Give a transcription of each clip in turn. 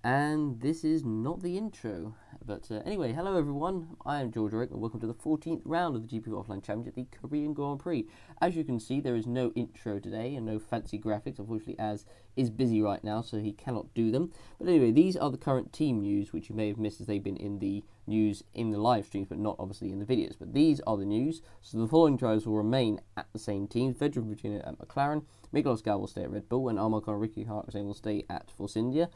And this is not the intro. But anyway, hello everyone, I am George Rick and welcome to the 14th round of the GP4 Offline Challenge at the Korean Grand Prix. As you can see, there is no intro today and no fancy graphics, unfortunately Az is busy right now so he cannot do them. But anyway, these are the current team news, which you may have missed as they've been in the news in the live streams but not obviously in the videos. But these are the news, so the following drivers will remain at the same teams. Vedran Virginia at McLaren, Miguel Gal will stay at Red Bull and Armand and Ricky Harkness will stay at Force India,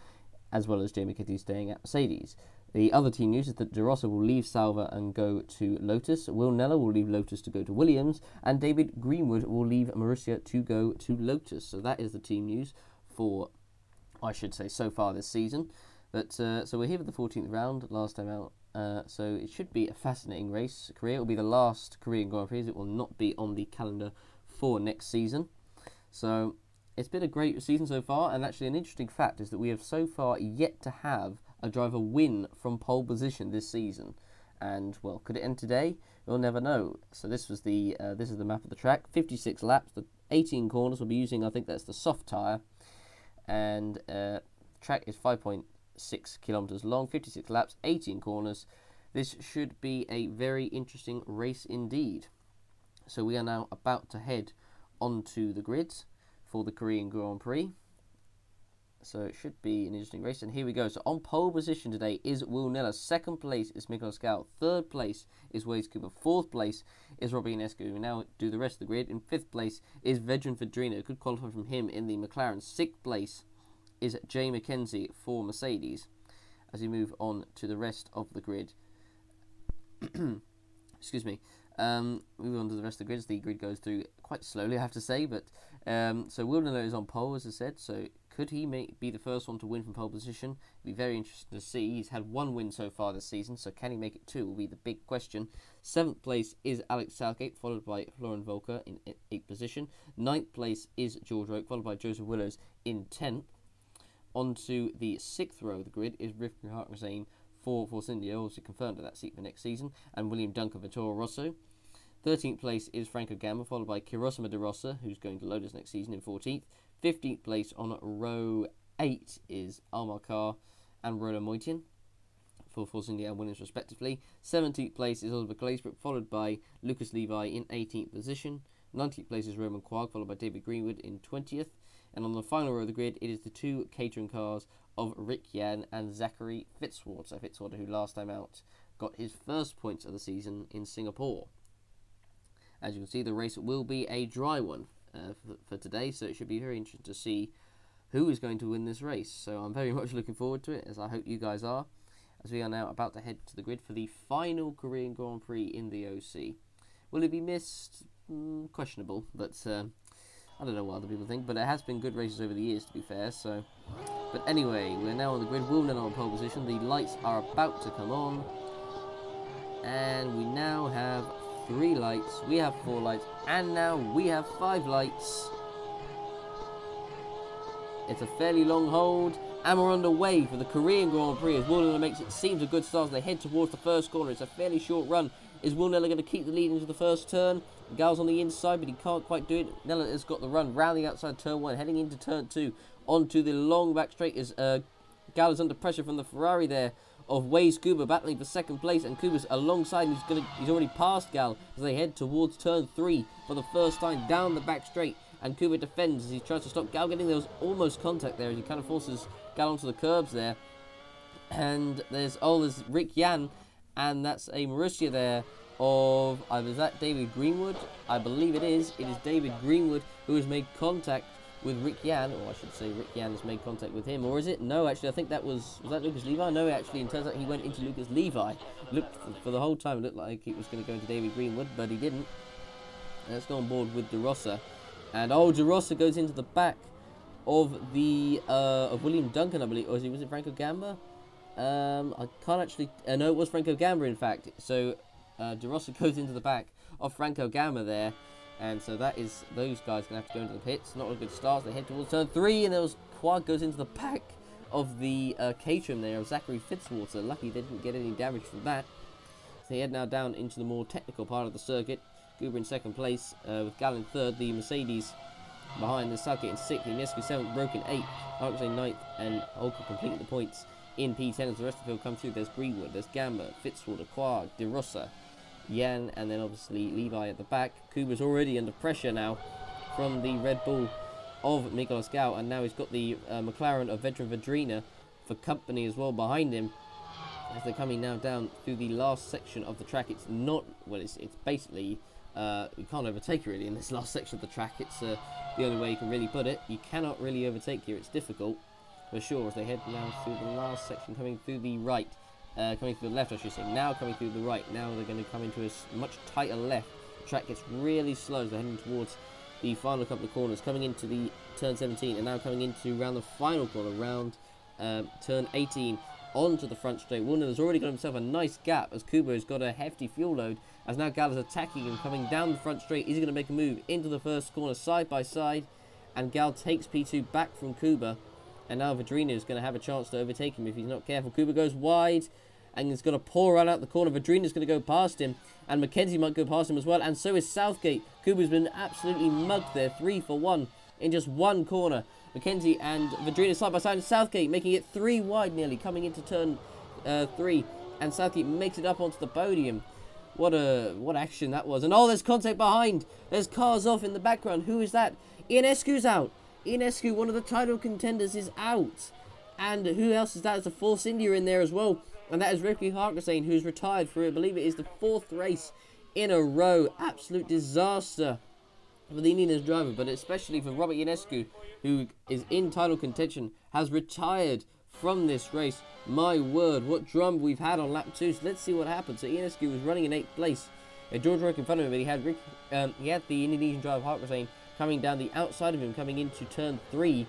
as well as Jamie Kitty staying at Mercedes. The other team news is that De Rosa will leave Sauber and go to Lotus, Will Neller will leave Lotus to go to Williams, and David Greenwood will leave Marussia to go to Lotus. So that is the team news for, I should say, so far this season. But so we're here for the 14th round, last time out. So it should be a fascinating race. Korea will be the last Korean Grand Prix. It will not be on the calendar for next season. So it's been a great season so far, and actually an interesting fact is that we have so far yet to have a driver win from pole position this season. And well, could it end today? We'll never know. So this was the this is the map of the track. 56 laps, the 18 corners. We'll be using, I think that's the soft tyre, and track is 5.6 kilometers long, 56 laps, 18 corners. This should be a very interesting race indeed. So we are now about to head onto the grids for the Korean Grand Prix. So it should be an interesting race. And here we go. So on pole position today is Will Neller. Second place is Miguel Gal. Third place is Wade Cooper. Fourth place is Robbie Inescu. We now do the rest of the grid. In fifth place is Vedran Virginia. Good qualifying from him in the McLaren. Sixth place is Jay McKenzie for Mercedes. As we move on to the rest of the grid. Excuse me. Moving on to the rest of the grids. The grid goes through quite slowly, I have to say. But so Will Neller is on pole, as I said. So could he be the first one to win from pole position? It'll be very interesting to see. He's had one win so far this season, so can he make it two will be the big question. Seventh place is Alex Southgate, followed by Florian Volker in 8th position. Ninth place is George Roke, followed by Joseph Willows in 10th. On to the 6th row of the grid is Ricky Harkness for Force India, also confirmed at that seat for next season, and William Duncan for Toro Rosso. 13th place is Franco Gamba, followed by Kirosima De Rosa, who's going to Lotus next season in 14th. 15th place on row 8 is Almar Carr and Roland Moitian for Force India and Williams respectively. 17th place is Oliver Glazebrook, followed by Lucas Levi in 18th position. 19th place is Roman Quark, followed by David Greenwood in 20th. And on the final row of the grid, it is the two catering cars of Rick Yan and Zachary Fitzwater. Fitzwater, who last time out got his first points of the season in Singapore. As you can see, the race will be a dry one for today, so it should be very interesting to see who is going to win this race. So I'm very much looking forward to it, as I hope you guys are, as we are now about to head to the grid for the final Korean Grand Prix in the OC. Will it be missed? Questionable, but I don't know what other people think, but it has been good races over the years, to be fair. So, but anyway, we're now on the grid. Will Neller on pole position. The lights are about to come on, and we now have 3 lights, we have 4 lights, and now we have 5 lights. It's a fairly long hold, and we're underway for the Korean Grand Prix as Will Neller makes it seems a good start as they head towards the first corner. It's a fairly short run. Is Will Neller going to keep the lead into the first turn? Gal's on the inside, but he can't quite do it. Neller has got the run round the outside turn 1, heading into turn 2, onto the long back straight as Gal is under pressure from the Ferrari there of Waze Kuba battling for second place, and Kuba's alongside, and he's already passed Gal as they head towards turn 3 for the first time down the back straight, and Kuba defends as he tries to stop Gal getting. There was almost contact there as he kind of forces Gal onto the curbs there, and there's Rick Yan, and that's a Marussia there of, is that David Greenwood? I believe it is David Greenwood who has made contact with Rick Yan, or I should say Rick Yan has made contact with him, or is it? No, actually, I think that was that Lucas Levi? No, actually, it turns out he went into Lucas Levi. Looked for the whole time, it looked like it was going to go into David Greenwood, but he didn't. And let's go on board with De Rosa, and De Rosa goes into the back of the of William Duncan, I believe, or was it Franco Gamba? I can't actually. No, it was Franco Gamba, in fact. So De Rosa goes into the back of Franco Gamba there. And so that is those guys going to have to go into the pits. Not a good start. They head towards turn 3, and there was Quad goes into the back of the Caterham there of Zachary Fitzwater. Lucky they didn't get any damage from that. So they head now down into the more technical part of the circuit. Goober in second place with Gal in third. The Mercedes behind the Southgate in 6th, Ionescu 7th, Broken 8th, Harkness 9th, and Holker completing the points in P10 as the rest of the field come through. There's Greenwood, there's Gamba, Fitzwater, Quag, De Rossa, Yan, and then obviously Levi at the back. Kuba's already under pressure now from the Red Bull of Miguel Scout, and now he's got the McLaren of Vedran Vedrina for company as well behind him as they're coming now down through the last section of the track. It's not, well, it's basically, you can't overtake really in this last section of the track. It's the only way you can really put it. You cannot really overtake here. It's difficult for sure as they head now through the last section, coming through the right, coming through the left I should say, now coming through the right. Now they're going to come into a much tighter left. The track gets really slow as they're heading towards the final couple of corners, coming into the turn 17 and now coming into round the final corner, round turn 18 onto the front straight. Warner has already got himself a nice gap as Kuba has got a hefty fuel load, as now Gal is attacking him, coming down the front straight. Is he going to make a move into the first corner side by side? And Gal takes P2 back from Kuba, and now Vedrina is going to have a chance to overtake him if he's not careful. Kuba goes wide and he's got a poor run out the corner. Vedrina's going to go past him, and Mackenzie might go past him as well, and so is Southgate. Kuba's been absolutely mugged there, 3 for 1 in just one corner. Mackenzie and Vedrina side by side, and Southgate making it 3 wide nearly, coming into turn 3, and Southgate makes it up onto the podium. What action that was. And oh, there's contact behind. There's cars off in the background. Who is that? Ionescu's out. Ionescu, one of the title contenders, is out. And who else is that? There's a Force India in there as well. And that is Ricky Harkness, who's retired for, I believe it is the 4th race in a row. Absolute disaster for the Indian driver, but especially for Robert Ionescu, who is in title contention, has retired from this race. My word, what drum we've had on lap 2. So let's see what happens. So Ionescu was running in 8th place. George Rourke in front of him, but he had the Indonesian driver Harkness coming down the outside of him, coming into turn 3.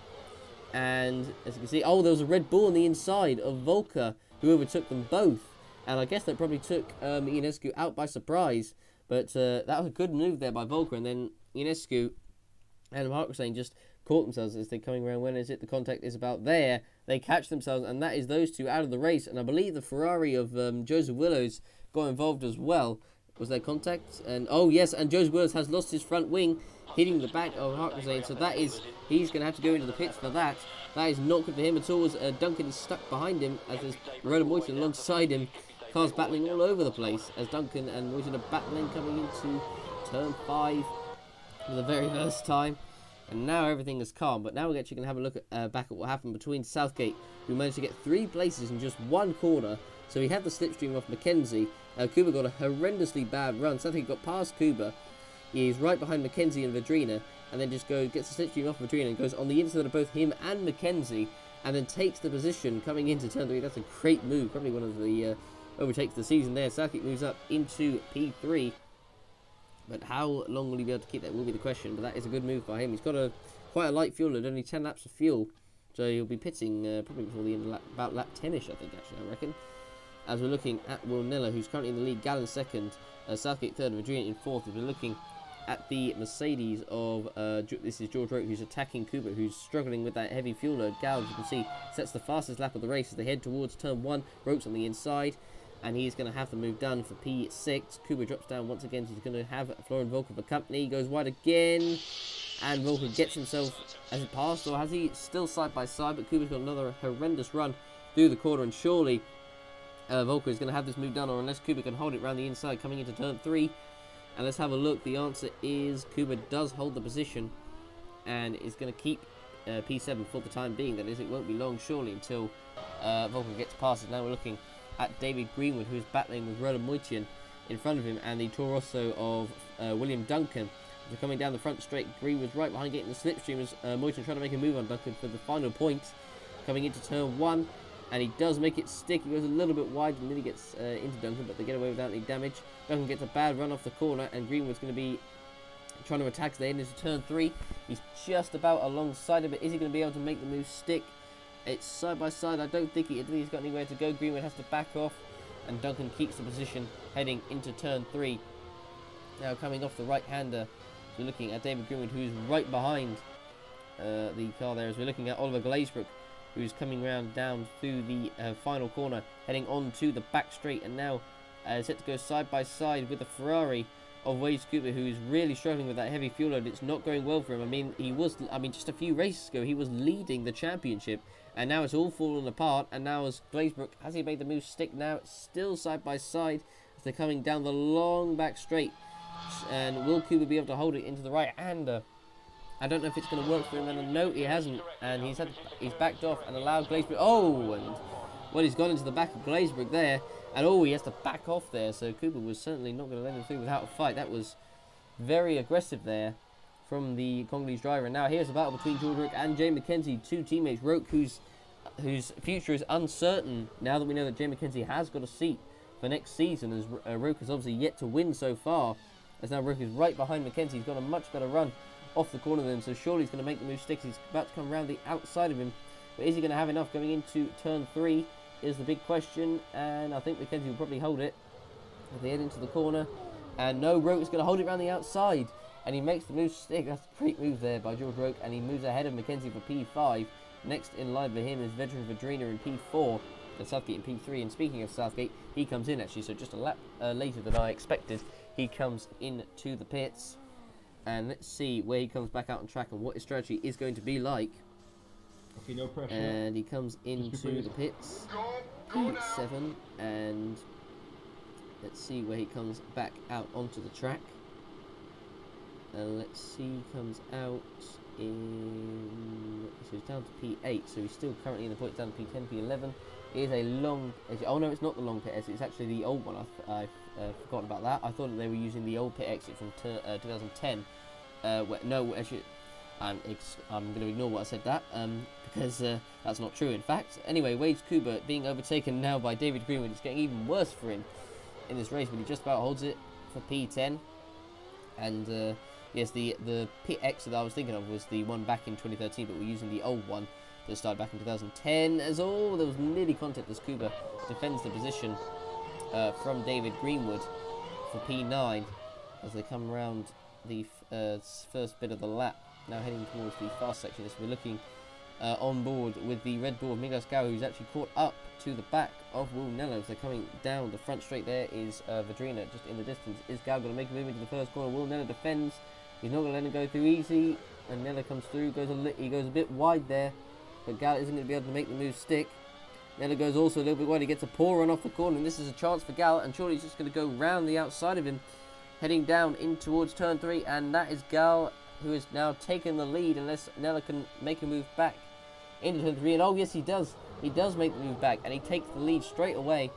And as you can see, oh, there was a Red Bull on the inside of Volker, who overtook them both. And I guess that probably took Ionescu out by surprise. But that was a good move there by Volker. And then Ionescu and Harkness just caught themselves as they're coming around. When is it? The contact is about there. They catch themselves, and that is those two out of the race. And I believe the Ferrari of Joseph Willows got involved as well. Was there contact? And oh yes, and Joseph Willows has lost his front wing, hitting the back of Harkness. So that is, he's going to have to go into the pits for that. That is not good for him at all, as Duncan is stuck behind him, as there's Roland Moyton alongside him. Cars battling all over the place as Duncan and Moyton are battling, coming into turn 5 for the very first time. And now everything is calm, but now we're actually going to have a look at back at what happened between Southgate, who managed to get 3 places in just one corner. So he had the slipstream off Mackenzie. Kuba got a horrendously bad run. Southgate got past Kuba. He's right behind Mackenzie and Vedrina, and then just gets the slipstream off Vedrina and goes on the inside of both him and Mackenzie, and then takes the position coming into turn 3. That's a great move, probably one of the overtakes of the season there. Southgate moves up into P3. But how long will he be able to keep that will be the question. But that is a good move by him. He's got quite a light fuel load, only 10 laps of fuel. So he'll be pitting probably before the end of about lap 10ish, I think, actually, I reckon. As we're looking at Will Niller, who's currently in the lead, Gallon 2nd, Southgate 3rd, Vedrina in 4th. As we're looking at the Mercedes of, this is George Rourke, who's attacking Kuba, who's struggling with that heavy fuel load. Gal, as you can see, sets the fastest lap of the race as they head towards turn 1. Rourke's on the inside, and he's going to have the move done for P6. Kuba drops down once again, so he's going to have Florian Volker for company. He goes wide again, and Volker gets himself, has it passed, or has he still side by side? But Kuba's got another horrendous run through the corner, and surely Volker is going to have this move done, or unless Kuba can hold it round the inside coming into turn 3. And let's have a look. The answer is Kuba does hold the position and is going to keep P7 for the time being. That is, it won't be long surely until Volker gets past it. Now we're looking at David Greenwood, who's battling with Roland Moytian in front of him, and the Toro Rosso of William Duncan. They're coming down the front straight. Greenwood's right behind, getting the slipstream as Moytian trying to make a move on Duncan for the final point. Coming into turn 1. And he does make it stick. He goes a little bit wide and then he gets into Duncan, but they get away without any damage. Duncan gets a bad run off the corner, and Greenwood's going to be trying to attack as they end into turn 3. He's just about alongside him, but is he going to be able to make the move stick? It's side by side. I don't think he's got anywhere to go. Greenwood has to back off, and Duncan keeps the position heading into turn 3. Now coming off the right-hander, so we're looking at David Greenwood, who's right behind the car there, as we're looking at Oliver Glazebrook, who's coming round down through the final corner, heading on to the back straight, and now set to go side by side with the Ferrari of Wade's Cooper, who is really struggling with that heavy fuel load. It's not going well for him. I mean, just a few races ago, he was leading the championship, and now it's all fallen apart. And now as Glazebrook, has he made the move stick now? It's still side by side as they're coming down the long back straight. And will Cooper be able to hold it into the right-hander? I don't know if it's going to work for him, and no, he hasn't. And he's backed off and allowed Glazebrook. Oh, and well, he's gone into the back of Glazebrook there. And oh, he has to back off there. So Cooper was certainly not going to let him through without a fight. That was very aggressive there from the Congolese driver. And now here's a battle between George Roke and Jay McKenzie, two teammates. Roke, whose future is uncertain now that we know that Jay McKenzie has got a seat for next season, as Roke has obviously yet to win so far. As now Roke is right behind McKenzie. He's got a much better run off the corner than him, so surely he's going to make the move stick. He's about to come around the outside of him, but is he going to have enough going into turn 3 is the big question. And I think McKenzie will probably hold it as they head into the corner. And no, Roke is going to hold it around the outside, and he makes the move stick. That's a great move there by George Roke, and he moves ahead of McKenzie for P5. Next in line for him is Veteran Vadrina in P4 and Southgate in P3. And speaking of Southgate, he comes in actually, so just a lap later than I expected. He comes into the pits, and let's see where he comes back out on track and what his strategy is going to be like. Okay, no pressure. And he comes into the pits, P7, and let's see where he comes back out onto the track. And let's see, he comes out in, so he's down to P8, so he's still currently in the points, down to P10, P11. It is a long, oh no, it's not the long pit exit, it's actually the old one. I've forgotten about that. I thought that they were using the old pit exit from 2010. No, actually, I'm going to ignore what I said that, because that's not true, in fact. Anyway, Wade Cooper being overtaken now by David Greenwood. It's getting even worse for him in this race, but he just about holds it for P10. And yes, the pit exit that I was thinking of was the one back in 2013, but we're using the old one that started back in 2010. As all, there was nearly contact as Cooper defends the position from David Greenwood for P9 as they come around the first bit of the lap. Now heading towards the fast section as we're looking on board with the Red Bull of Miguel Scow, who's actually caught up to the back of Will Nello. They're coming down the front straight. There is Vadrina just in the distance. Is Gal going to make a move into the first corner? Will Nello defends. He's not going to let him go through easy, and Nello comes through. He goes a bit wide there, but Gal isn't going to be able to make the move stick. Nello goes also a little bit wide. He gets a poor run off the corner, and this is a chance for Gal, and surely he's just going to go round the outside of him, heading down in towards turn 3, and that is Gal who has now taken the lead, unless Nello can make a move back into turn 3. And oh yes, he does. He does make the move back, and he takes the lead straight away.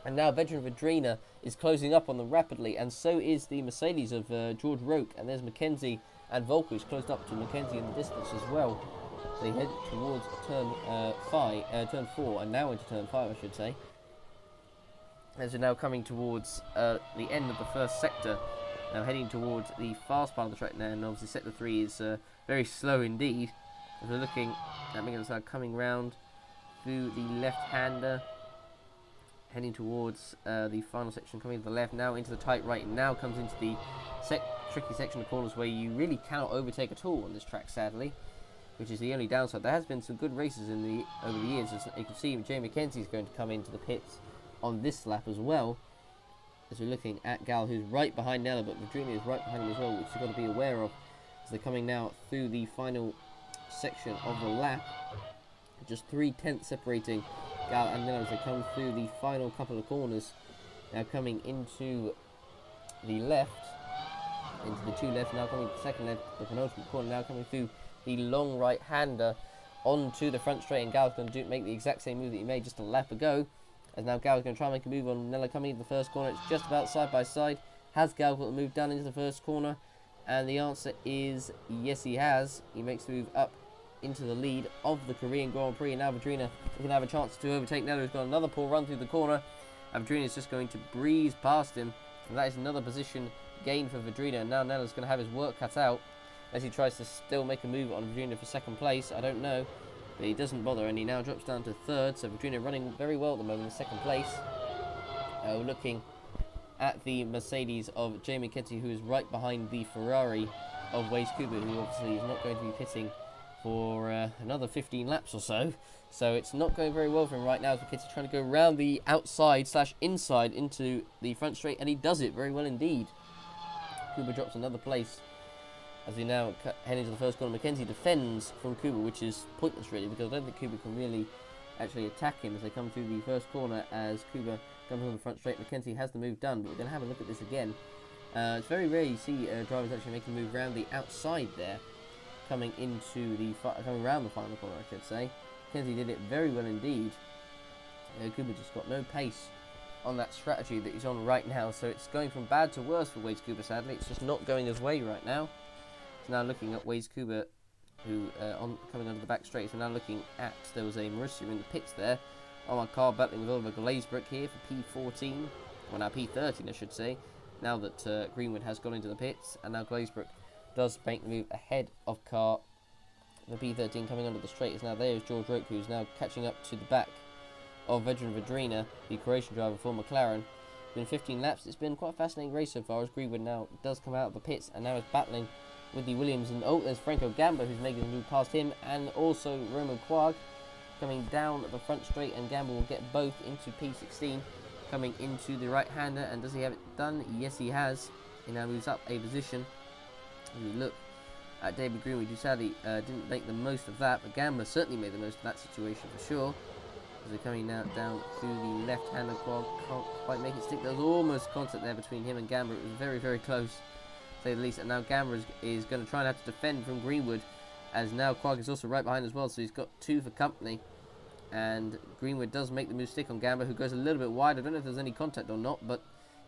And now Veteran Vadrina is closing up on them rapidly, and so is the Mercedes of George Roke. And there's McKenzie and Volker, who's closed up to McKenzie in the distance as well. They head towards turn 4, and now into turn 5, I should say. As we're now coming towards the end of the first sector, now heading towards the fast part of the track now, and obviously sector 3 is very slow indeed. As we're looking at Miguel Scow coming round through the left-hander, heading towards the final section, coming to the left, now into the tight right, and now comes into the tricky section of corners where you really cannot overtake at all on this track, sadly, which is the only downside. There has been some good races over the years. As you can see, Jay McKenzie is going to come into the pits on this lap as well, as we're looking at Gal, who's right behind Nella, but Vadrina is right behind him as well, which you've got to be aware of as they're coming now through the final section of the lap. Just 3/10 separating Gal and Nella as they come through the final couple of corners. Now coming into the left, into the 2 left, now coming to the second left, the penultimate corner, now coming through the long right-hander onto the front straight, and Gal's going to make the exact same move that he made just a lap ago. As now Gal's going to try and make a move on Nella coming into the first corner. It's just about side by side. Has Gal got the move down into the first corner? And the answer is yes, he has. He makes the move up into the lead of the Korean Grand Prix. And now Vadrina is going to have a chance to overtake Nella, who's got another poor run through the corner. And Vadrina is just going to breeze past him. And that is another position gain for Vadrina. And now Nella's going to have his work cut out as he tries to still make a move on Vadrina for second place. I don't know. But he doesn't bother, and he now drops down to 3rd. So Vadrina running very well at the moment in 2nd place. We're looking at the Mercedes of Jay McKenzie, who is right behind the Ferrari of Wade Cooper, who obviously is not going to be pitting for another 15 laps or so. So it's not going very well for him right now, as McKenzie's trying to go around the outside/inside into the front straight, and he does it very well indeed. Kuba drops another place as we now head into the first corner. Mackenzie defends from Kuba, which is pointless really, because I don't think Kuba can really actually attack him as they come through the first corner. As Kuba comes on the front straight, Mackenzie has the move done, but we're going to have a look at this again. It's very rare you see drivers actually making a move around the outside there, coming around the final corner, I should say. Mackenzie did it very well indeed. Kuba just got no pace on that strategy that he's on right now, so it's going from bad to worse for Waze Kuba, sadly. It's just not going his way right now. So now looking at Waze Kuba, who coming under the back straight. So now looking at, there was a Marussia in the pits there. On my car, battling with Oliver Glazebrook here for P14, well now P13 I should say, now that Greenwood has gone into the pits, and now Glazebrook does make the move ahead of car. The P13 coming under the straight is now there is George Roke, who's now catching up to the back of veteran Vedrina, the Croatian driver for McLaren. It's been 15 laps. It's been quite a fascinating race so far, as Greenwood now does come out of the pits and now is battling with the Williams. And oh, there's Franco Gamba who's making the move past him, and also Roman Quag coming down the front straight, and Gamba will get both into P16, coming into the right-hander. And does he have it done? Yes, he has. He now moves up a position. As we look at David Greenwood, who sadly didn't make the most of that, but Gamba certainly made the most of that situation for sure. As they're coming now down to the left-hander, Quag can't quite make it stick. There was almost contact there between him and Gamba. It was very, very close, to say the least. And now Gamba is going to try and have to defend from Greenwood, as now Quag is also right behind as well, so he's got two for company. And Greenwood does make the move stick on Gamba, who goes a little bit wide. I don't know if there's any contact or not, but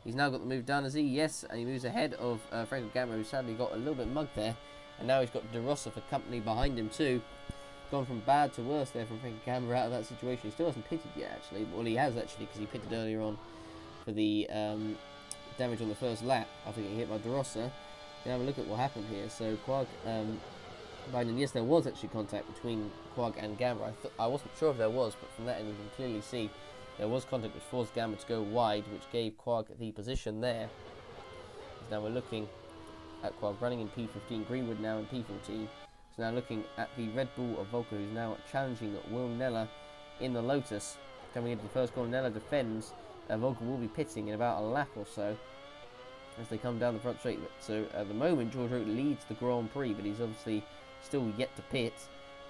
he's now got the move done, has he? Yes, and he moves ahead of Franco Gamba, who sadly got a little bit mugged there. And now he's got De Rossa for company behind him too. Gone from bad to worse there from Franco Gamba out of that situation. He still hasn't pitted yet, actually. Well, he has actually, because he pitted earlier on for the damage on the first lap after getting hit by De Rossa. Now have a look at what happened here. So Quag behind him. Yes, there was actually contact between Quag and Gamba. I wasn't sure if there was, but from that end we can clearly see there was contact which forced Gamba to go wide, which gave Quag the position there. Now we're looking at Quag running in P15, Greenwood now in P14. So now looking at the Red Bull of Volker, who's now challenging Will Nella in the Lotus. Coming into the first corner, Nella defends. Volker will be pitting in about a lap or so as they come down the front straight. So at the moment, George Roke leads the Grand Prix, but he's obviously still yet to pit.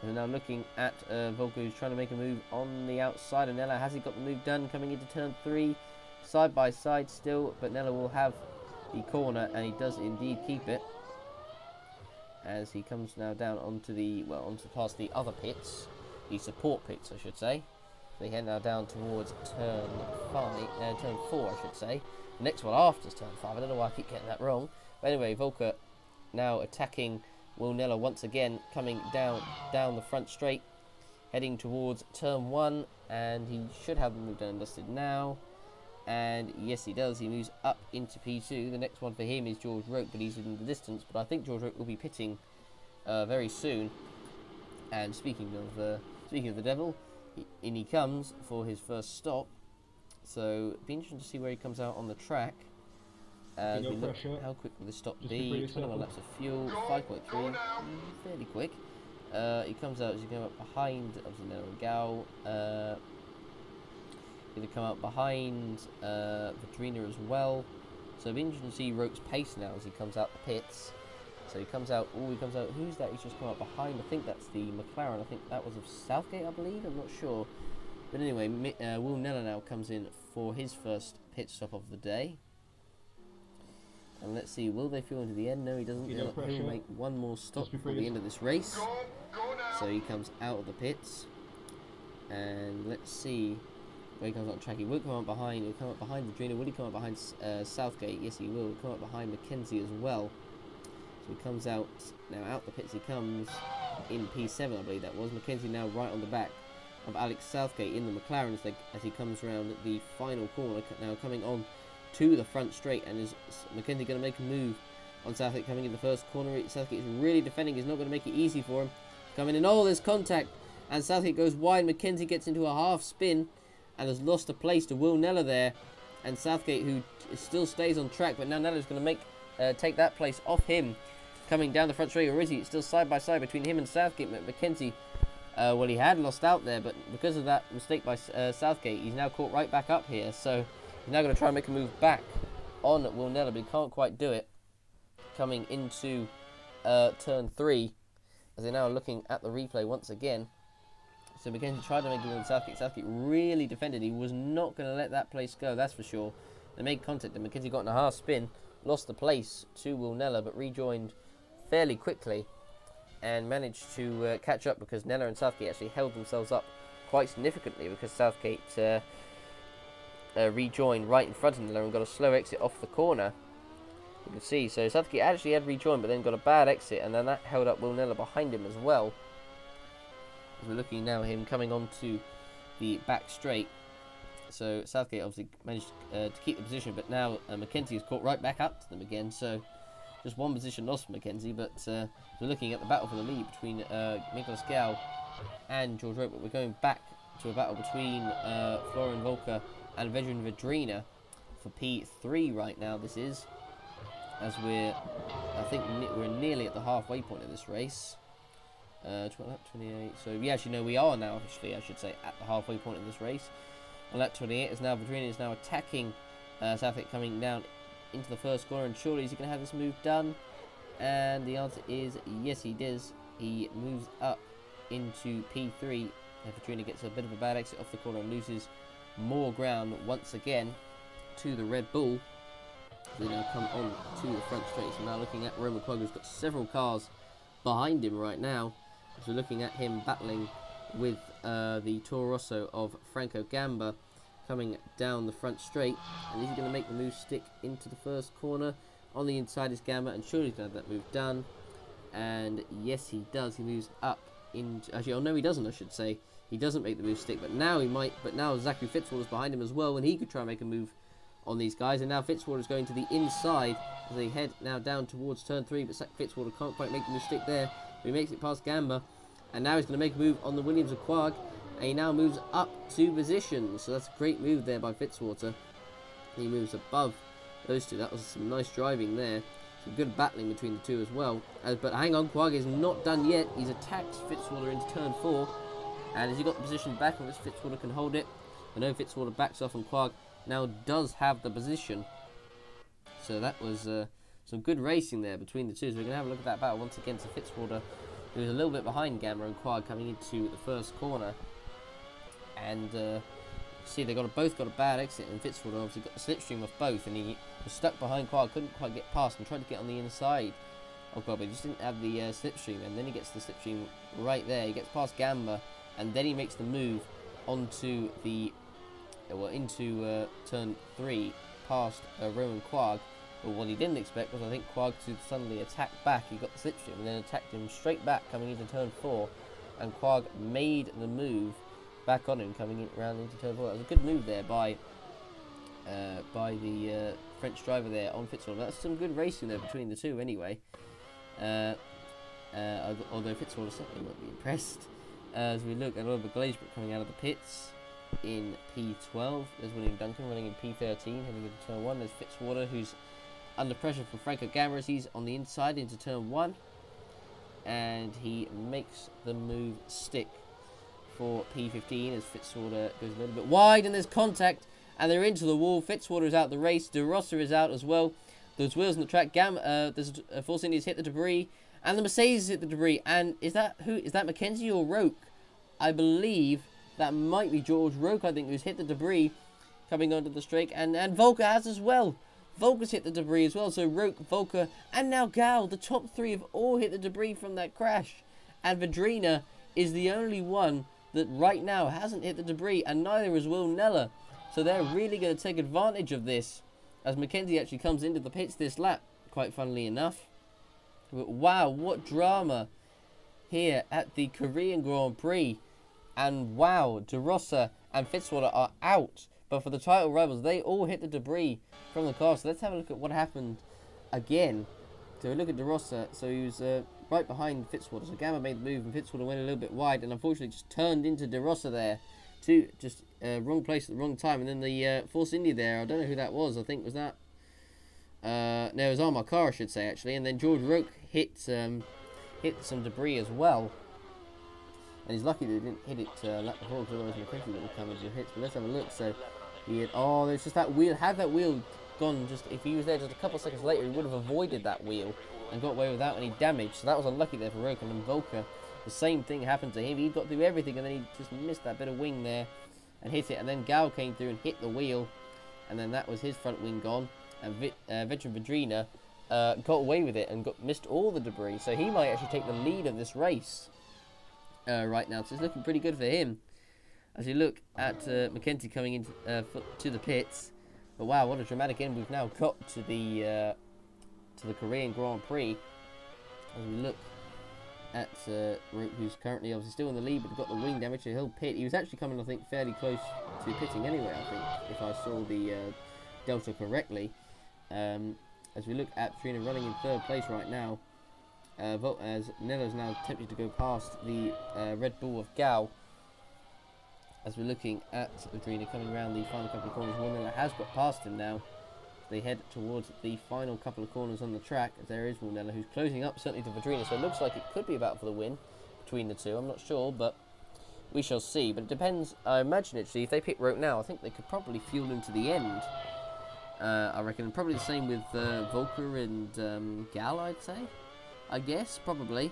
And now looking at Volker, who's trying to make a move on the outside of Nella. Has he got the move done coming into turn 3? Side by side still, but Nella will have the corner, and he does indeed keep it, as he comes now down onto the, onto past the other pits, the support pits I should say. They head now down towards turn 4 I should say. The next one after is turn 5, I don't know why I keep getting that wrong. But anyway, Volker now attacking Will Nella once again, coming down the front straight, heading towards turn 1, and he should have the move done and dusted now. And yes, he does. He moves up into P2. The next one for him is George Roke, but he's in the distance. But I think George Roke will be pitting very soon. And speaking of the devil, in he comes for his first stop. So it'd be interesting to see where he comes out on the track. As we look, how quick will this stop be? 21 laps of fuel, 5.3, fairly quick. He comes out as you go up behind obviously Nella and Gal. Going to come out behind Vedrina as well. So it'll be interesting to see Roke's pace now as he comes out the pits. So he comes out, who's that he's just come out behind? I think that's the McLaren. I think that was of Southgate, I believe. I'm not sure. But anyway, Will Nella now comes in for his first pit stop of the day. And let's see, will they fuel into the end? No, he doesn't. He'll make one more stop before the end of this race. So he comes out of the pits. And let's see where he comes out on track. He will come up behind. He'll come up behind Vedrina. Will he come up behind Southgate? Yes, he will. He'll come up behind Mackenzie as well. So he comes out now out the pits. He comes in P7, I believe that was. Mackenzie now right on the back of Alex Southgate in the McLaren as he comes around the final corner. Now coming on to the front straight, and is Mackenzie going to make a move on Southgate coming in the first corner? Southgate is really defending. He's not going to make it easy for him. Coming in, oh, there's contact, and Southgate goes wide. Mackenzie gets into a half spin and has lost a place to Will Nella there, and Southgate, who still stays on track, but now Nella's going to take that place off him, coming down the front straight. Or is he? It's still side by side between him and Southgate. Mackenzie, well, he had lost out there, but because of that mistake by Southgate, he's now caught right back up here. So he's now going to try and make a move back on Will Nella, but he can't quite do it. coming into turn 3, as they're now looking at the replay once again. So Mackenzie tried to make a move on Southgate. Southgate really defended. He was not going to let that place go, that's for sure. They made contact, and Mackenzie got in a half spin, lost the place to Will Nella, but rejoined fairly quickly and managed to catch up, because Nella and Southgate actually held themselves up quite significantly, because Southgate rejoined right in front of Nella and got a slow exit off the corner. You can see, so Southgate actually had rejoined, but then got a bad exit, and then that held up Will Nella behind him as well. As we're looking now, him coming onto the back straight. So Southgate obviously managed to keep the position, but now Mackenzie is caught right back up to them again. So just one position lost for Mackenzie, but we're looking at the battle for the lead between Nicholas Gao and George Rope. But we're going back to a battle between Florian Volker and Vedran Vedrina for P3 right now. This is, as I think we're nearly at the halfway point of this race. 28. So yeah, actually no, we are now officially, I should say, at the halfway point of this race. On lap 28 is now Vedrina is now attacking Southgate, coming down into the first corner, and surely is he going to have this move done? And the answer is yes, he does. He moves up into P3. Vedrina gets a bit of a bad exit off the corner and loses more ground once again to the Red Bull. They now come on to the front straight. So now looking at Roman Quagga, who's got several cars behind him right now. So looking at him battling with the Toro Rosso of Franco Gamba coming down the front straight, and he's going to make the move stick into the first corner. On the inside is Gamba, and surely he's going to have that move done. And yes, he does. He moves up into, actually, oh no, he doesn't, I should say. He doesn't make the move stick, but now he might. But now Zachary Fitzwater's behind him as well, and he could try and make a move on these guys. And now Fitzwater's going to the inside as they head now down towards turn 3, but Fitzwater can't quite make the move stick there. He makes it past Gamba, and now he's going to make a move on the Williams of Quag, and he now moves up 2 positions. So that's a great move there by Fitzwater. He moves above those two. That was some nice driving there. Some good battling between the two as well. But hang on, Quag is not done yet. He's attacked Fitzwater into turn 4, and as he got the position back on which Fitzwater can hold it, I know Fitzwater backs off, and Quag now does have the position. So that was some good racing there between the two. So we're going to have a look at that battle once again. So Fitzwater, who was a little bit behind Gamba and Quag coming into the first corner, and see they both got a bad exit, and Fitzwater obviously got the slipstream of both, and he was stuck behind Quag, couldn't quite get past, and tried to get on the inside of Quag, but he just didn't have the slipstream, and then he gets the slipstream right there. He gets past Gamba, and then he makes the move onto the into turn 3 past Roman Quag. But what he didn't expect was, I think, Quag to suddenly attack back. He got the slipstream and then attacked him straight back coming into turn 4, and Quag made the move back on him coming around into turn 4. That was a good move there by the French driver there on Fitzwater. That's some good racing there between the two anyway. Although Fitzwater certainly won't be impressed. As we look at Oliver Glazebrook coming out of the pits in P12. There's William Duncan running in P13, heading into turn 1. There's Fitzwater, who's under pressure from Franco Gamba as he's on the inside into turn 1. And he makes the move stick for P15 as Fitzwater goes a little bit wide, and there's contact, and they're into the wall. Fitzwater is out the race. De Rossa is out as well. There's wheels on the track. There's Force India's hit the debris, and the Mercedes hit the debris. And is that Mackenzie or Roke? I believe that might be George Roke, I think, who's hit the debris coming onto the straight, and Volker has as well. Volker's hit the debris as well, so Roke, Volker, and now Gal, the top 3 have all hit the debris from that crash. And Vedrina is the only one that right now hasn't hit the debris, and neither is Will Nella. So they're really going to take advantage of this as Mackenzie actually comes into the pits this lap, quite funnily enough. But wow, what drama here at the Korean Grand Prix. And wow, De Rossa and Fitzwater are out. But for the title rivals, they all hit the debris from the car. So let's have a look at what happened again. So we look at De Rossa. So he was right behind Fitzwater. So Gamba made the move, and Fitzwater went a little bit wide, and unfortunately just turned into De Rossa there. Just wrong place at the wrong time. And then the Force India there, I don't know who that was. I think was that... no, it was Armar Carr, I should say, actually. And then George Roke hit some debris as well. And he's lucky that he didn't hit it lap before, because otherwise Mackenzie would have come into hits. But let's have a look. So Oh, there's just that wheel. Had that wheel gone, just if he was there just a couple of seconds later, he would have avoided that wheel and got away without any damage. So that was unlucky there for Roke. And then Volker, the same thing happened to him. He got through everything, and then he just missed that bit of wing there and hit it. And then Gal came through and hit the wheel, and then that was his front wing gone. And Veteran Vadrina got away with it and missed all the debris. So he might actually take the lead of this race right now. So it's looking pretty good for him. As you look at McKenzie coming into to the pits. But wow, what a dramatic end we've now got to the Korean Grand Prix. As we look at Roke, who's currently obviously still in the lead, but got the wing damage, so he'll pit. He was actually coming, I think, fairly close to pitting anyway, I think, if I saw the delta correctly. As we look at Trina running in third place right now, as Nello's now attempting to go past the Red Bull of Gal. As we're looking at Adrina coming around the final couple of corners, Wilnella has got past him now. They head towards the final couple of corners on the track. As there is Wilnella, who's closing up certainly to Vadrina, so it looks like it could be about for the win between the two. I'm not sure, but we shall see. But it depends. I imagine actually, if they pick Roke now, I think they could probably fuel him to the end. I reckon probably the same with Volker and Gal, I'd say. I guess probably.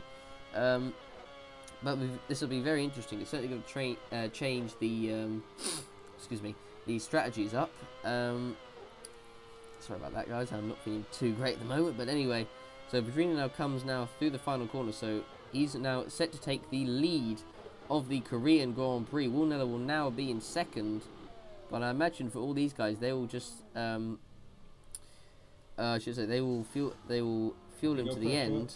But this will be very interesting. It's certainly going to change the excuse me, the strategies up. Sorry about that, guys. I'm not feeling too great at the moment. But anyway, so Vadrina now comes through the final corner. So he's now set to take the lead of the Korean Grand Prix. Wilnella will now be in second. But I imagine for all these guys, they will just I should say they will fuel him to the end.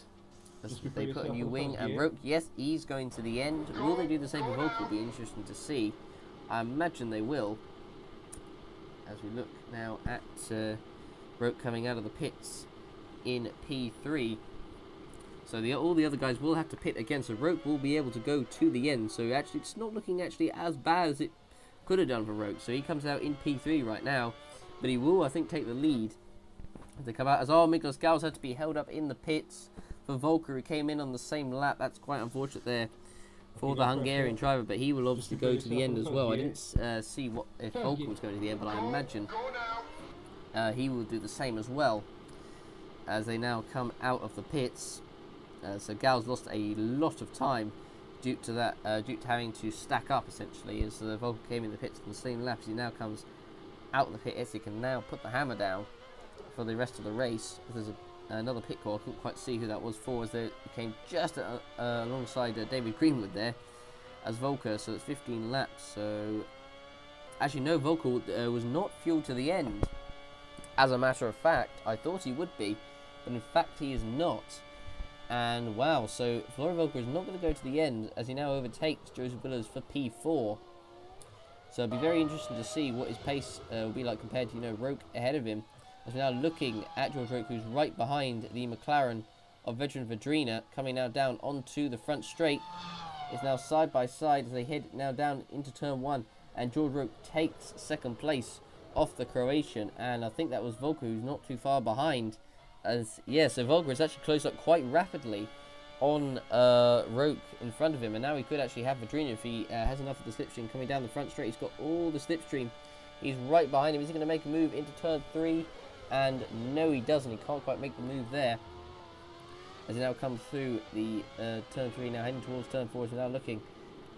They put a new wing, and Roke, yes, he's going to the end. Will they do the same for Volker? Will be interesting to see. I imagine they will. As we look now at Roke coming out of the pits in P3. So all the other guys will have to pit again, so Roke will be able to go to the end. So actually, it's not looking actually as bad as it could have done for Roke. So he comes out in P3 right now, but he will, I think, take the lead as they come out. As Miklos Gals had to be held up in the pits for Volker, who came in on the same lap. That's quite unfortunate there for the Hungarian driver, but he will obviously go to the end as well. I didn't see if Volker was going to the end, but I imagine he will do the same as well as they now come out of the pits. So Gals lost a lot of time due to that, due to having to stack up essentially, as Volker came in the pits on the same lap. As he now comes out of the pit, he can now put the hammer down for the rest of the race. There's another pit call. I couldn't quite see who that was for, as they came just alongside David Greenwood there as Volker. So it's 15 laps. So actually no, Volker was not fueled to the end. As a matter of fact, I thought he would be, but in fact he is not. And wow, so Florian Volker is not going to go to the end, as he now overtakes Joseph Willows for P4. So it'll be very interesting to see what his pace will be like compared to, Roke ahead of him. As we're now looking at George Roke, who's right behind the McLaren of Veteran Vadrina, coming now down onto the front straight. It's now side by side as they head now down into turn 1, and George Roke takes second place off the Croatian, and I think that was Volker, who's not too far behind. So Volker is actually closed up quite rapidly on Roke in front of him, and now he could actually have Vadrina if he has enough of the slipstream coming down the front straight. He's got all the slipstream. He's right behind him. Is he going to make a move into turn 3? And no, he doesn't. He can't quite make the move there. As he now comes through the turn 3, now heading towards turn 4. So now looking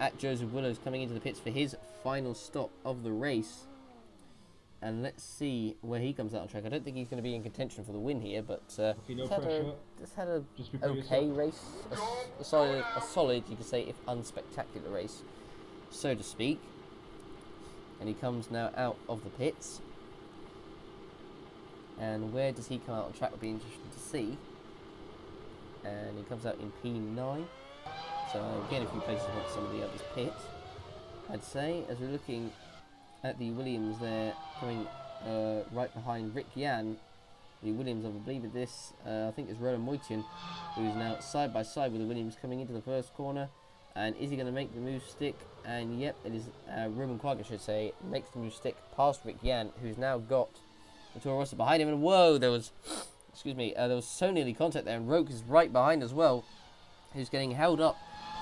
at Joseph Willows coming into the pits for his final stop of the race. And let's see where he comes out on track. I don't think he's going to be in contention for the win here, but just had a okay race. A solid, you could say, if unspectacular race, so to speak. And he comes now out of the pits. And where does he come out on track will be interesting to see. And he comes out in P9. So again, a few places on some of the others' pits, I'd say. As we're looking at the Williams there, coming right behind Rick Yan. The Williams, I believe it this, I think it's Roland Moitian, who's now side by side with the Williams coming into the first corner. And is he going to make the move stick? And yep, it is Roman Quark, I should say, makes the move stick past Rick Yan, who's now got the Toro Rosso behind him. And whoa, there was so nearly contact there, and Roke is right behind as well, who's getting held up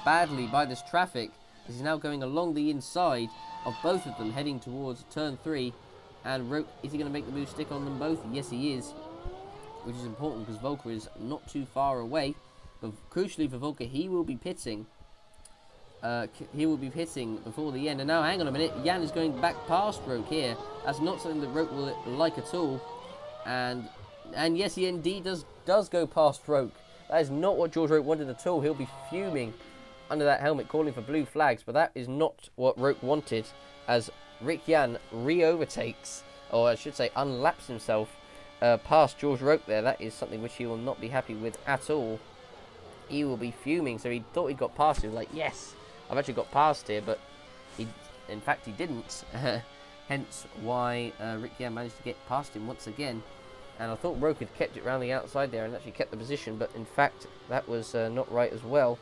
badly by this traffic. He's now going along the inside, of both of them heading towards turn 3. And Roke, is he going to make the move stick on them both? Yes, he is, which is important because Volker is not too far away. But crucially for Volker, he will be pitting. He will be pitting before the end. And now, hang on a minute, Jan is going back past Roke here. That's not something that Roke will like at all. And yes, he indeed does go past Roke. That is not what George Roke wanted at all. He'll be fuming under that helmet, calling for blue flags. But that is not what Roke wanted, as Rick Jan re-overtakes, or I should say unlaps himself past George Roke there. That is something which he will not be happy with at all. He will be fuming. So he thought he got past. He was like, yes, I've actually got past here, but in fact he didn't. Hence why Rick Jan managed to get past him once again. And I thought Roke had kept it round the outside there and actually kept the position, but in fact that was not right as well.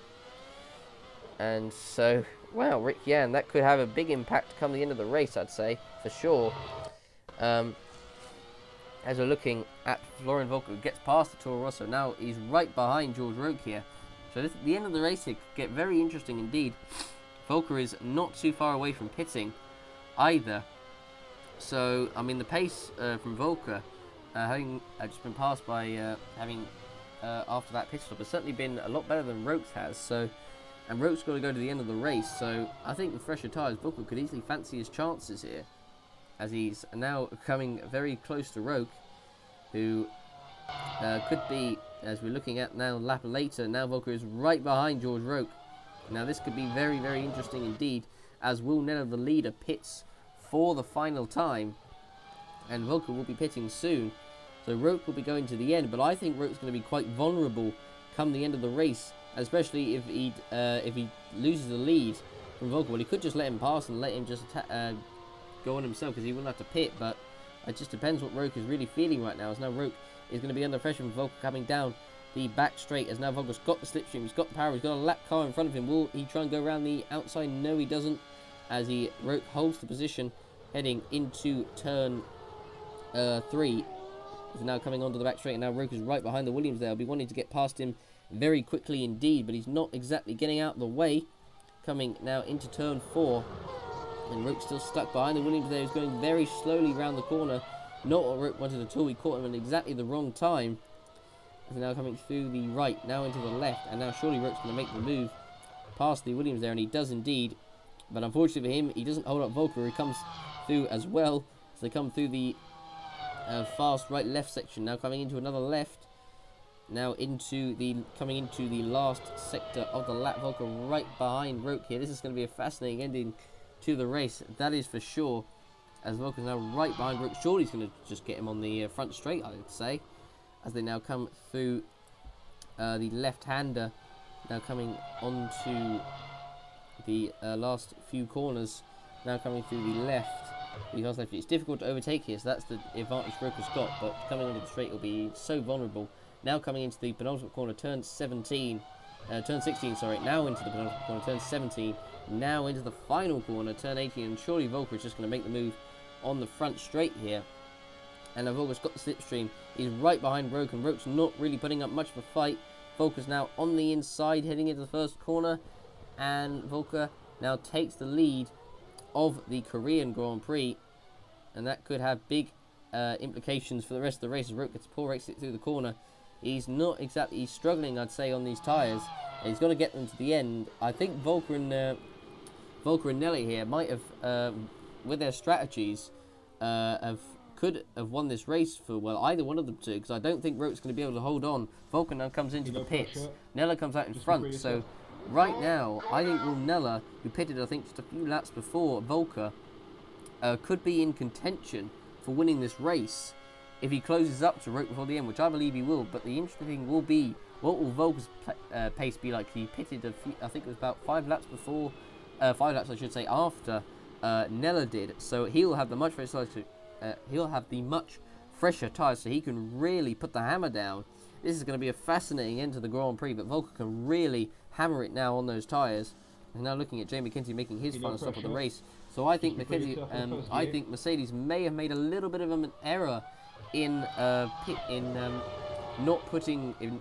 And so, wow, Rick Jan, that could have a big impact come the end of the race, I'd say, for sure. As we're looking at Florian Volker, who gets past the Toro Rosso, now he's right behind George Roke here. So the end of the race here could get very interesting indeed. Volker is not too far away from pitting either. So, I mean, the pace from Volker, having just been passed by after that pit stop, has certainly been a lot better than Roke's has. So, and Roke's got to go to the end of the race. So, I think with fresher tyres, Volker could easily fancy his chances here, as he's now coming very close to Roke, who could be, as we're looking at now, lap later. Now Volker is right behind George Roke. Now this could be very, very interesting indeed, as Will Neller, the leader, pits for the final time, and Volker will be pitting soon. So Roke will be going to the end, but I think Roke's going to be quite vulnerable come the end of the race, especially if he loses the lead from Volker. Well, he could just let him pass and let him just go on himself, because he wouldn't have to pit, but it just depends what Roke is really feeling right now. As now Roke is going to be under pressure from Volker coming down the back straight, as now Volker's got the slipstream, he's got the power, he's got a lap car in front of him. Will he try and go around the outside? No, he doesn't, as Roke holds the position heading into turn 3. He's now coming onto the back straight, and now Roke is right behind the Williams there. I'll be wanting to get past him very quickly indeed, but he's not exactly getting out of the way. Coming now into turn 4, and Roke's still stuck behind the Williams there. He's going very slowly round the corner. Not what Roke wanted at all. He caught him at exactly the wrong time. He's now coming through the right, now into the left, and now surely Roke's going to make the move past the Williams there, and he does indeed. But unfortunately for him, he doesn't hold up Volker. He comes through as well. So they come through the fast right-left section, now coming into another left. Now coming into the last sector of the lap. Volker right behind Roke here. This is going to be a fascinating ending to the race, that is for sure, as Volker's now right behind Roke. Surely he's going to just get him on the front straight, I would say, as they now come through the left-hander, now coming onto the last few corners, now coming through the left. Because it's difficult to overtake here, so that's the advantage Roke has got, but coming onto the straight will be so vulnerable. Now coming into the penultimate corner, turn 16, sorry, now into the penultimate corner, turn 17, now into the final corner, turn 18, and surely Volker is just going to make the move on the front straight here. And now Volker's got the slipstream, he's right behind Roke, and Roke's not really putting up much of a fight. Volker's now on the inside, heading into the first corner, and Volker now takes the lead of the Korean Grand Prix, and that could have big implications for the rest of the race. As Roke gets a poor exit through the corner, he's struggling, I'd say, on these tyres, and he's going to get them to the end. I think Volker and Nelly here might have, with their strategies, could have won this race for, well, either one of them two, because I don't think Roke's going to be able to hold on. Volker now comes into the pits. Nella comes out in front, so right now, I think Will Neller, who pitted, I think, just a few laps before Volker, could be in contention for winning this race if he closes up to Roke before the end, which I believe he will. But the interesting thing will be, what will Volker's pace be like? He pitted, I think it was about 5 laps before, 5 laps I should say, after Neller did. So he'll have the much fresher tyres, so he can really put the hammer down. This is going to be a fascinating end to the Grand Prix, but Volker can really hammer it now on those tyres. And now looking at Jay McKenzie making his final stop of the race. So I think I think Mercedes may have made a little bit of an error in not putting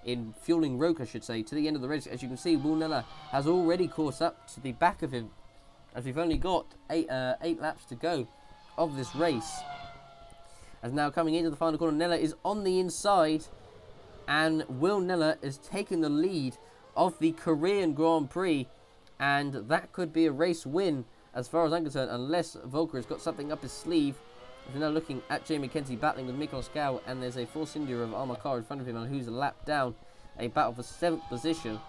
in fueling Roke, I should say, to the end of the race. As you can see, Will Neller has already caught up to the back of him, as we've only got eight laps to go of this race. As now coming into the final corner, Nella is on the inside, and Will Nella is taking the lead of the Korean Grand Prix, and that could be a race win as far as I'm concerned, unless Volker has got something up his sleeve. We're now looking at Jay McKenzie battling with Miklos Gau, and there's a Force India of Armakar in front of him, and who's a lap down. A battle for 7th position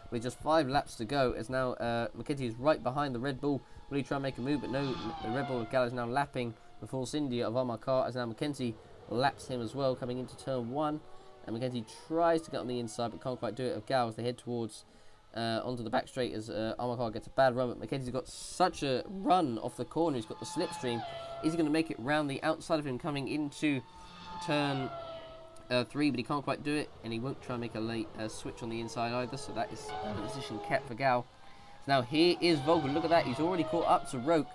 with just 5 laps to go. As now McKenzie is right behind the Red Bull. Will he try and make a move? But no, the Red Bull of Gau is now lapping the Force India of Armakar, as now McKenzie laps him as well, coming into turn 1. And McKenzie tries to get on the inside, but can't quite do it of Gau as they head towards onto the back straight, as Armakar gets a bad run. But McKenzie's got such a run off the corner. He's got the slipstream. Is he going to make it round the outside of him coming into turn 3, but he can't quite do it, and he won't try and make a late switch on the inside either, so that is the position kept for Gau. So now here is Volker. Look at that, he's already caught up to Roke.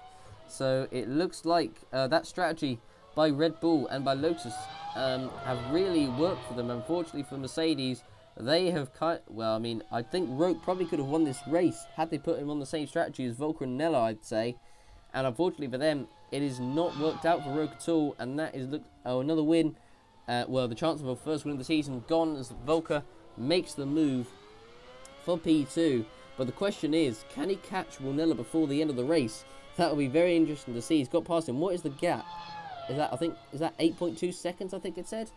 So it looks like that strategy by Red Bull and by Lotus have really worked for them. Unfortunately for Mercedes, they have well, I mean, I think Roke probably could have won this race had they put him on the same strategy as Volker and Nella, I'd say. And unfortunately for them, it is not worked out for Roke at all, and that is another win. Well, the chance of a first win of the season gone as Volker makes the move for P2. But the question is, can he catch Will Nella before the end of the race? That will be very interesting to see. He's got past him. What is the gap? Is that 8.2 seconds? I think it said.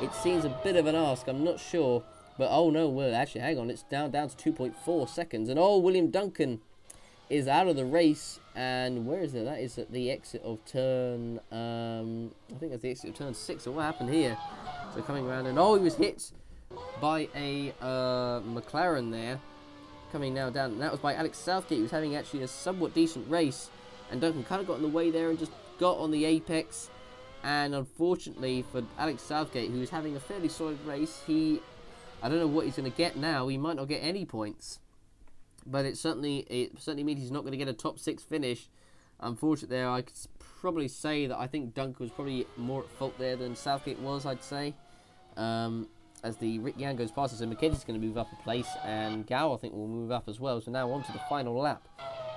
It seems a bit of an ask. I'm not sure, but oh no, well actually, hang on. It's down to 2.4 seconds, and oh, William Duncan is out of the race. And where is it? That is at the exit of turn, I think that's the exit of turn 6. So what happened here? So coming around, and oh, he was hit by a McLaren there. Coming now down, and that was by Alex Southgate, who was having actually a somewhat decent race. And Duncan kind of got in the way there and just got on the apex. And unfortunately for Alex Southgate, who was having a fairly solid race, I don't know what he's going to get now. He might not get any points. But it certainly means he's not going to get a top 6 finish. Unfortunately, there I could probably say that I think Duncan was probably more at fault there than Southgate was, I'd say. As the Rick Yan goes past us, and McKenzie's going to move up a place, and Gao I think will move up as well. So now on to the final lap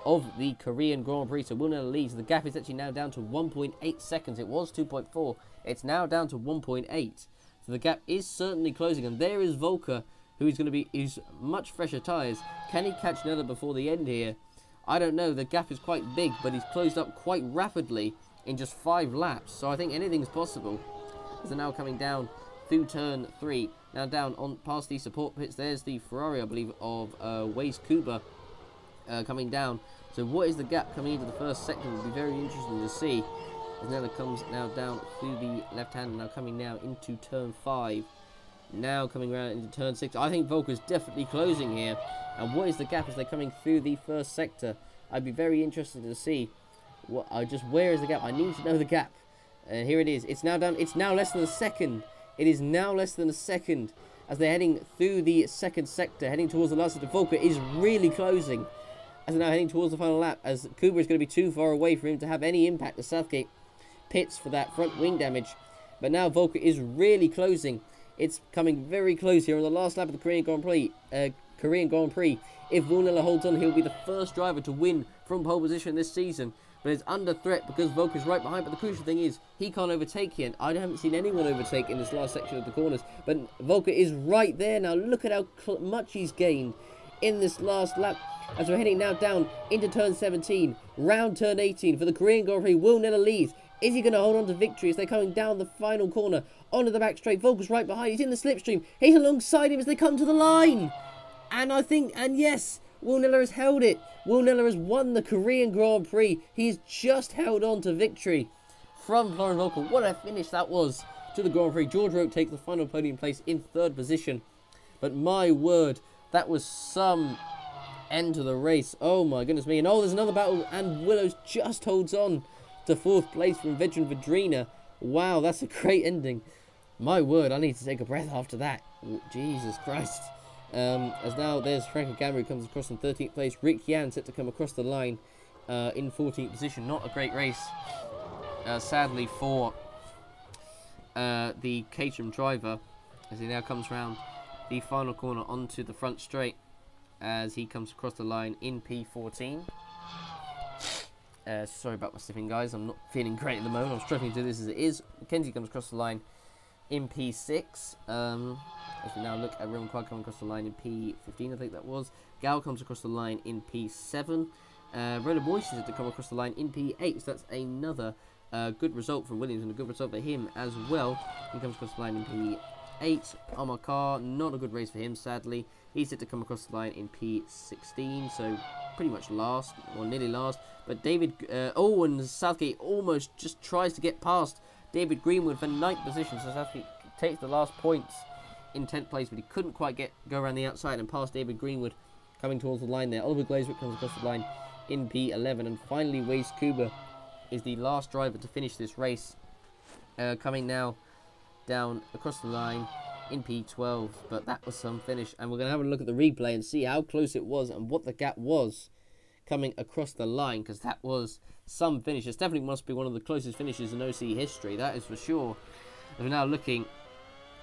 of the Korean Grand Prix. So Will Nella leads. The gap is actually now down to 1.8 seconds. It was 2.4. It's now down to 1.8. So the gap is certainly closing, and there is Volker, who's much fresher tyres. Can he catch Nella before the end here? I don't know. The gap is quite big, but he's closed up quite rapidly in just 5 laps. So I think anything's possible. As they're now coming down through turn 3. Now down on past the support pits. There's the Ferrari, I believe, of Waze Kuba coming down. So what is the gap coming into the first sector? Will be very interesting to see. As Nella comes now down through the left hand, now coming now into turn 5. Now coming around into turn 6. I think Volker's definitely closing here. And what is the gap as they're coming through the first sector? I'd be very interested to see where is the gap. I need to know the gap. And here it is. It's now down. It's now less than a second. It is now less than a second as they're heading through the second sector, heading towards the last sector. Volker is really closing as they're now heading towards the final lap, as Kuba is going to be too far away for him to have any impact as Southgate pits for that front wing damage. But now Volker is really closing. It's coming very close here on the last lap of the Korean Grand Prix. If Will Nella holds on, he'll be the first driver to win from pole position this season. But it's under threat because Volker's right behind. But the crucial thing is, he can't overtake here. I haven't seen anyone overtake in this last section of the corners. But Volker is right there now. Look at how much he's gained in this last lap. As we're heading now down into turn 17, round turn 18 for the Korean Grand Prix. Will Nella leads. Is he going to hold on to victory as they're coming down the final corner onto the back straight? Volker's right behind. He's in the slipstream. He's alongside him as they come to the line. And yes, Will Nella has held it. Will Nella has won the Korean Grand Prix. He's just held on to victory from Florian Volker. What a finish that was to the Grand Prix. George Roke takes the final podium place in 3rd position. But my word, that was some end to the race. Oh my goodness me. And oh, there's another battle, and Willows just holds on to 4th place from veteran Vedrina. Wow, that's a great ending. My word, I need to take a breath after that. Jesus Christ. As now there's Franco Gamma, who comes across in 13th place. Rick Yan set to come across the line in 14th position. Not a great race, sadly, for the Caterham driver, as he now comes round the final corner onto the front straight as he comes across the line in P14. Sorry about my sniffing, guys. I'm not feeling great at the moment. I'm struggling to do this as it is. Mackenzie comes across the line in P6. As we now look at Roman Quad coming across the line in P15, I think that was. Gal comes across the line in P7. Roller Boyce is to come across the line in P8. So that's another good result for Williams and a good result for him as well. He comes across the line in P8. Omar Carr, not a good race for him, sadly. He's set to come across the line in P16, so pretty much last, or nearly last. But David, and Southgate almost just tries to get past David Greenwood for 9th position. So Southgate takes the last points in 10th place, but he couldn't quite go around the outside and past David Greenwood coming towards the line there. Oliver Glazwick comes across the line in P11, and finally Wace Kuba is the last driver to finish this race, coming now down across the line in P12. But that was some finish, and we're going to have a look at the replay and see how close it was and what the gap was coming across the line, because that was some finish. This definitely must be one of the closest finishes in OC history, that is for sure. And we're now looking,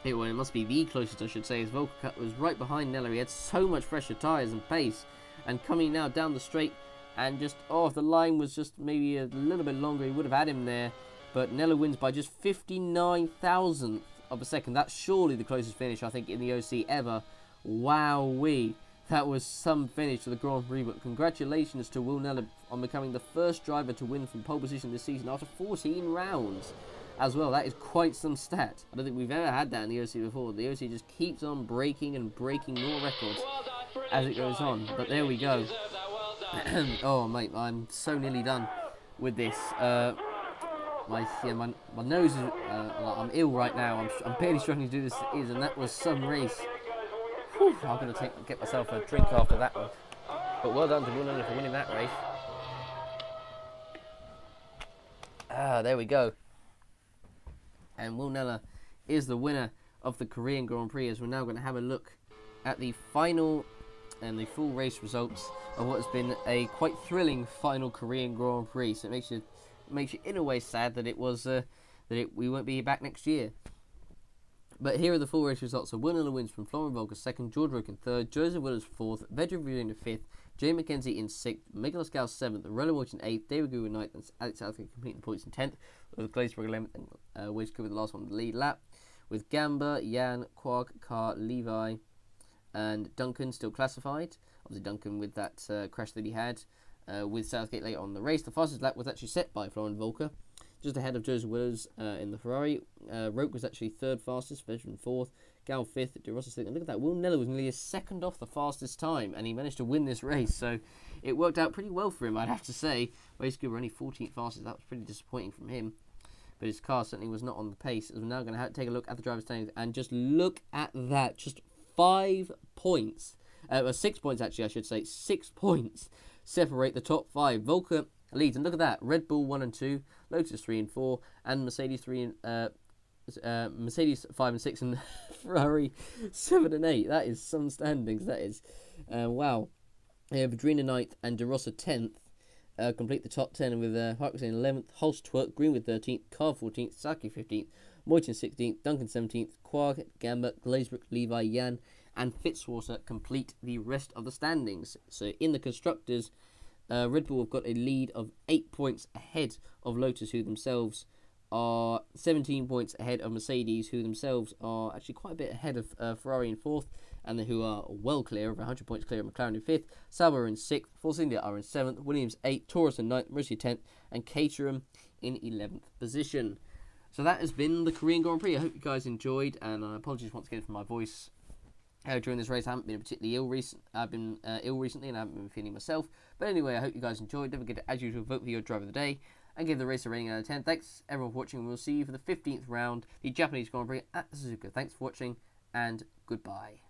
it must be the closest, I should say, as Volker was right behind Nella. He had so much fresher tyres and pace, and coming now down the straight, and just, if the line was just maybe a little bit longer, he would have had him there. But Nella wins by just 59,000th of a second. That's surely the closest finish, I think, in the OC ever. Wowee. That was some finish to the Grand Prix, but congratulations to Will Nella on becoming the first driver to win from pole position this season after 14 rounds as well. That is quite some stat. I don't think we've ever had that in the OC before. The OC just keeps on breaking and breaking more records as it goes on. But there we go. Oh, mate, I'm so nearly done with this. My nose is, I'm ill right now. I'm barely struggling to do this as it is, and that was some race. Whew, I'm going to get myself a drink after that one. But well done to Will Nella for winning that race. There we go. And Will Nella is the winner of the Korean Grand Prix, as we're now going to have a look at the final and the full race results of what has been a quite thrilling final Korean Grand Prix. So it makes you in a way sad that we won't be back next year. But here are the full race results. So Will Nella wins from Florian Volker 2nd, George Rook in 3rd, Joseph Willis 4th, Vedra Vujin in 5th, Jay McKenzie in 6th, Miguel Escal 7th, Roller Boyce in 8th, David Gu in 9th, and Alex Southgate completing the points in 10th, with Glazebrook 11th, and Waze with the last one, the lead lap, with Gamba, Jan, Quag, Carr, Levi, and Duncan still classified. Obviously Duncan with that crash that he had with Southgate later on in the race. The fastest lap was actually set by Florian Volker, just ahead of Joseph Willis in the Ferrari. Roke was actually 3rd fastest, Veteran 4th, Gal 5th, De Rossi 6th. And look at that, Will Nella was nearly a second off the fastest time, and he managed to win this race. So it worked out pretty well for him, I'd have to say. Basically, we're only 14th fastest. That was pretty disappointing from him. But his car certainly was not on the pace. As we're now going to take a look at the driver's standings, and just look at that. Just 5 points. 6 points, actually, I should say. 6 points separate the top 5. Volker leads, and look at that. Red Bull 1 and 2, Lotus 3 and 4, and Mercedes 3 and Mercedes 5 and 6, and Ferrari 7 and 8. That is some standings. That is wow. Vedrina 9th and De Rossa 10th complete the top 10, with Harkison 11th, Holst 12th, Greenwood 13th, Carr 14th, Saki 15th, Moyton 16th, Duncan 17th, Quag, Gamba, Glazebrook, Levi, Jan, and Fitzwater complete the rest of the standings. So in the constructors, Red Bull have got a lead of 8 points ahead of Lotus, who themselves are 17 points ahead of Mercedes, who themselves are actually quite a bit ahead of Ferrari in 4th, and who are well clear, over 100 points clear of McLaren in 5th. Sauber in 6th, Force India are in 7th, Williams 8th, Taurus in 9th, Mercy 10th, and Caterham in 11th position. So that has been the Korean Grand Prix. I hope you guys enjoyed, and apologies once again for my voice during this race. I haven't been particularly ill I've been ill recently, and I haven't been feeling myself. But anyway, I hope you guys enjoyed. Don't forget to, as usual, vote for your driver of the day and give the race a rating out of 10. Thanks everyone for watching, and we'll see you for the 15th round, the Japanese Grand Prix at Suzuka. Thanks for watching, and goodbye.